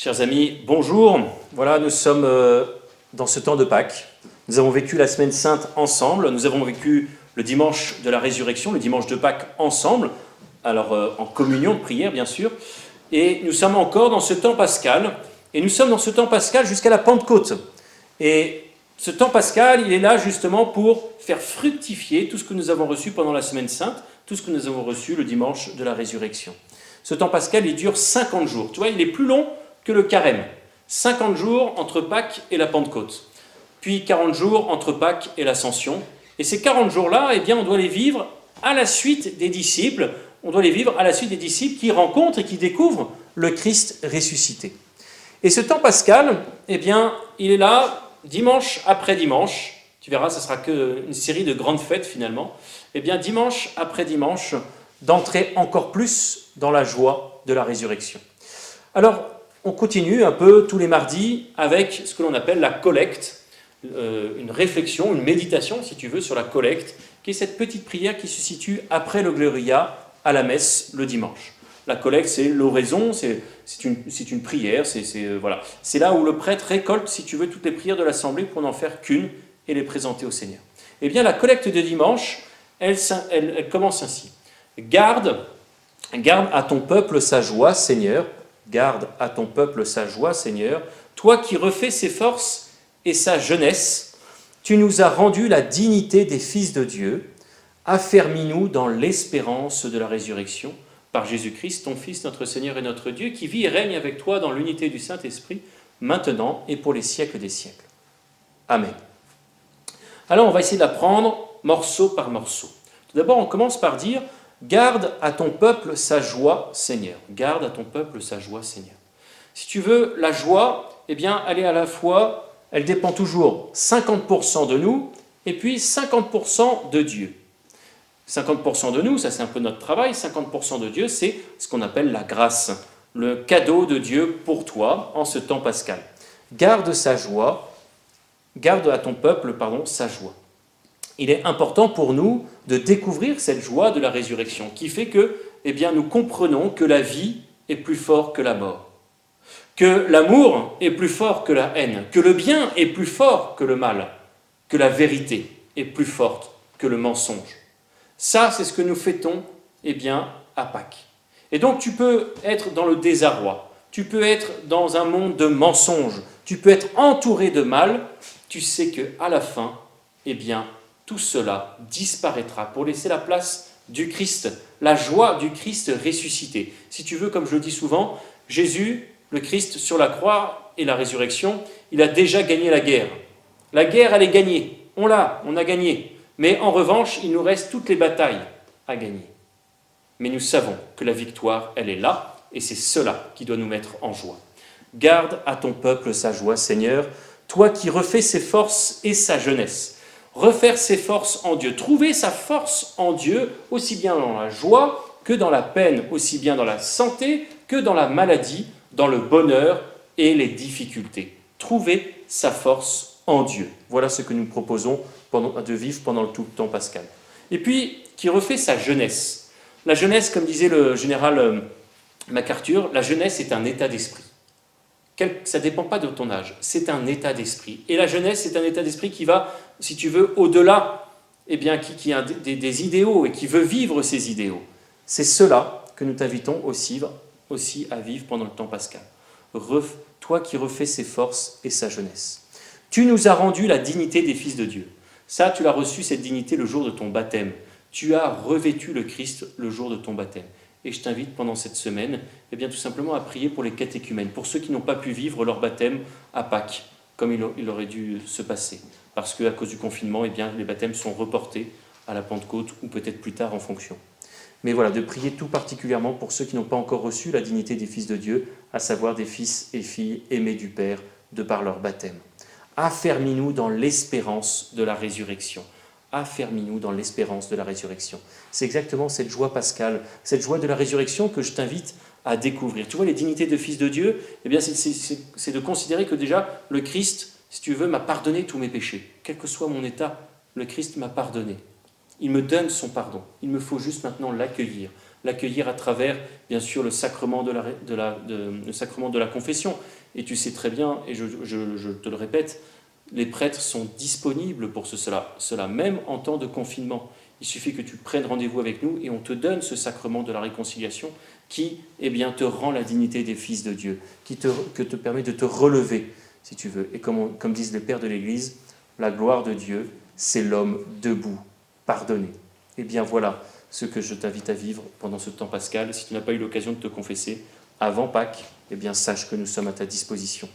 Chers amis, bonjour. Voilà, nous sommes dans ce temps de Pâques. Nous avons vécu la semaine sainte ensemble. Nous avons vécu le dimanche de la résurrection, le dimanche de Pâques ensemble. Alors en communion de prière, bien sûr. Et nous sommes encore dans ce temps pascal. Et nous sommes dans ce temps pascal jusqu'à la Pentecôte. Et ce temps pascal, il est là justement pour faire fructifier tout ce que nous avons reçu pendant la semaine sainte, tout ce que nous avons reçu le dimanche de la résurrection. Ce temps pascal, il dure 50 jours. Tu vois, il est plus long que le carême. 50 jours entre Pâques et la Pentecôte. Puis 40 jours entre Pâques et l'Ascension. Et ces 40 jours-là, eh bien, on doit les vivre à la suite des disciples. On doit les vivre à la suite des disciples qui rencontrent et qui découvrent le Christ ressuscité. Et ce temps pascal, eh bien, il est là dimanche après dimanche. Tu verras, ce sera qu'une série de grandes fêtes finalement. Eh bien, dimanche après dimanche, d'entrer encore plus dans la joie de la résurrection. Alors, on continue un peu tous les mardis avec ce que l'on appelle la collecte, une réflexion, une méditation, si tu veux, sur la collecte, qui est cette petite prière qui se situe après le Gloria à la messe le dimanche. La collecte, c'est l'oraison, c'est une prière, voilà. C'est là où le prêtre récolte, si tu veux, toutes les prières de l'Assemblée pour n'en faire qu'une et les présenter au Seigneur. Eh bien, la collecte de dimanche, elle commence ainsi. Garde à ton peuple sa joie, Seigneur. Garde à ton peuple sa joie, Seigneur. Toi qui refais ses forces et sa jeunesse, tu nous as rendu la dignité des fils de Dieu. Affermis-nous dans l'espérance de la résurrection par Jésus-Christ, ton Fils, notre Seigneur et notre Dieu, qui vit et règne avec toi dans l'unité du Saint-Esprit, maintenant et pour les siècles des siècles. Amen. Alors, on va essayer d'apprendre morceau par morceau. Tout d'abord, on commence par dire « Garde à ton peuple sa joie, Seigneur. » Garde à ton peuple sa joie, Seigneur. Si tu veux, la joie, eh bien, elle est à la fois, elle dépend toujours 50% de nous et puis 50% de Dieu. 50% de nous, ça c'est un peu notre travail, 50% de Dieu, c'est ce qu'on appelle la grâce, le cadeau de Dieu pour toi en ce temps pascal. Garde sa joie, garde à ton peuple, sa joie. Il est important pour nous de découvrir cette joie de la résurrection qui fait que, eh bien, nous comprenons que la vie est plus fort que la mort, que l'amour est plus fort que la haine, que le bien est plus fort que le mal, que la vérité est plus forte que le mensonge. Ça, c'est ce que nous fêtons, eh bien, à Pâques. Et donc, tu peux être dans le désarroi, tu peux être dans un monde de mensonges, tu peux être entouré de mal, tu sais qu'à la fin, eh bien, tout cela disparaîtra pour laisser la place du Christ, la joie du Christ ressuscité. Si tu veux, comme je le dis souvent, Jésus, le Christ sur la croix et la résurrection, il a déjà gagné la guerre. La guerre, elle est gagnée. On a gagné. Mais en revanche, il nous reste toutes les batailles à gagner. Mais nous savons que la victoire, elle est là, et c'est cela qui doit nous mettre en joie. Garde à ton peuple sa joie, Seigneur, toi qui refais ses forces et sa jeunesse. Refaire ses forces en Dieu, trouver sa force en Dieu, aussi bien dans la joie que dans la peine, aussi bien dans la santé que dans la maladie, dans le bonheur et les difficultés. Trouver sa force en Dieu. Voilà ce que nous proposons de vivre pendant tout le temps pascal. Et puis, qui refait sa jeunesse. La jeunesse, comme disait le général MacArthur, la jeunesse est un état d'esprit. Ça ne dépend pas de ton âge, c'est un état d'esprit. Et la jeunesse, c'est un état d'esprit qui va, si tu veux, au-delà, eh bien, qui a des idéaux et qui veut vivre ces idéaux. C'est cela que nous t'invitons aussi à vivre pendant le temps pascal. Toi qui refais ses forces et sa jeunesse. Tu nous as rendu la dignité des fils de Dieu. Ça, tu l'as reçu, cette dignité, le jour de ton baptême. Tu as revêtu le Christ le jour de ton baptême. Et je t'invite pendant cette semaine, eh bien, tout simplement à prier pour les catéchumènes, pour ceux qui n'ont pas pu vivre leur baptême à Pâques, comme il aurait dû se passer. Parce qu'à cause du confinement, eh bien, les baptêmes sont reportés à la Pentecôte ou peut-être plus tard en fonction. Mais voilà, de prier tout particulièrement pour ceux qui n'ont pas encore reçu la dignité des fils de Dieu, à savoir des fils et filles aimés du Père de par leur baptême. Affermis-nous dans l'espérance de la résurrection. Affermis-nous dans l'espérance de la résurrection. C'est exactement cette joie pascale, cette joie de la résurrection que je t'invite à découvrir. Tu vois, les dignités de fils de Dieu, eh bien, c'est de considérer que déjà, le Christ, si tu veux, m'a pardonné tous mes péchés. Quel que soit mon état, le Christ m'a pardonné. Il me donne son pardon. Il me faut juste maintenant l'accueillir. L'accueillir à travers, bien sûr, le sacrement le sacrement de la confession. Et tu sais très bien, et je te le répète, les prêtres sont disponibles pour cela, même en temps de confinement. Il suffit que tu prennes rendez-vous avec nous et on te donne ce sacrement de la réconciliation qui, eh bien, te rend la dignité des fils de Dieu, qui te permet de te relever, si tu veux. Et comme disent les pères de l'Église, la gloire de Dieu, c'est l'homme debout, pardonné. Eh bien, voilà ce que je t'invite à vivre pendant ce temps pascal. Si tu n'as pas eu l'occasion de te confesser avant Pâques, eh bien, sache que nous sommes à ta disposition.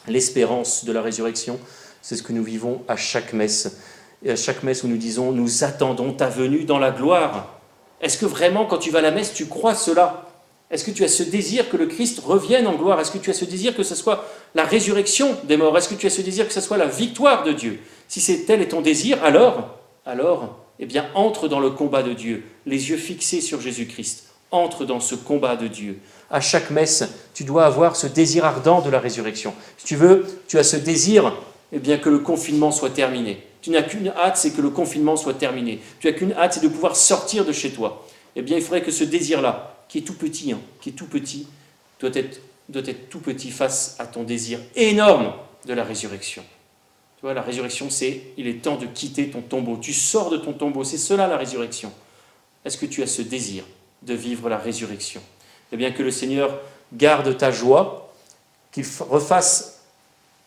L'espérance de la résurrection, c'est ce que nous vivons à chaque messe. Et à chaque messe où nous disons « Nous attendons ta venue dans la gloire ». Est-ce que vraiment, quand tu vas à la messe, tu crois cela ? Est-ce que tu as ce désir que le Christ revienne en gloire ? Est-ce que tu as ce désir que ce soit la résurrection des morts ? Est-ce que tu as ce désir que ce soit la victoire de Dieu ? Si c'est tel est ton désir, alors, eh bien, entre dans le combat de Dieu, les yeux fixés sur Jésus-Christ. Entre dans ce combat de Dieu. À chaque messe, tu dois avoir ce désir ardent de la résurrection. Si tu veux, tu as ce désir, eh bien, que le confinement soit terminé. Tu n'as qu'une hâte, c'est que le confinement soit terminé. Tu n'as qu'une hâte, c'est de pouvoir sortir de chez toi. Eh bien, il faudrait que ce désir-là, qui est tout petit, doit être tout petit face à ton désir énorme de la résurrection. Tu vois, la résurrection, il est temps de quitter ton tombeau. Tu sors de ton tombeau, c'est cela la résurrection. Est-ce que tu as ce désir de vivre la résurrection ? Eh bien, que le Seigneur garde ta joie, qu'il refasse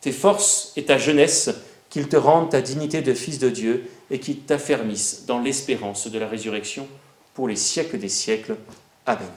tes forces et ta jeunesse, qu'il te rende ta dignité de fils de Dieu et qu'il t'affermisse dans l'espérance de la résurrection pour les siècles des siècles. Amen.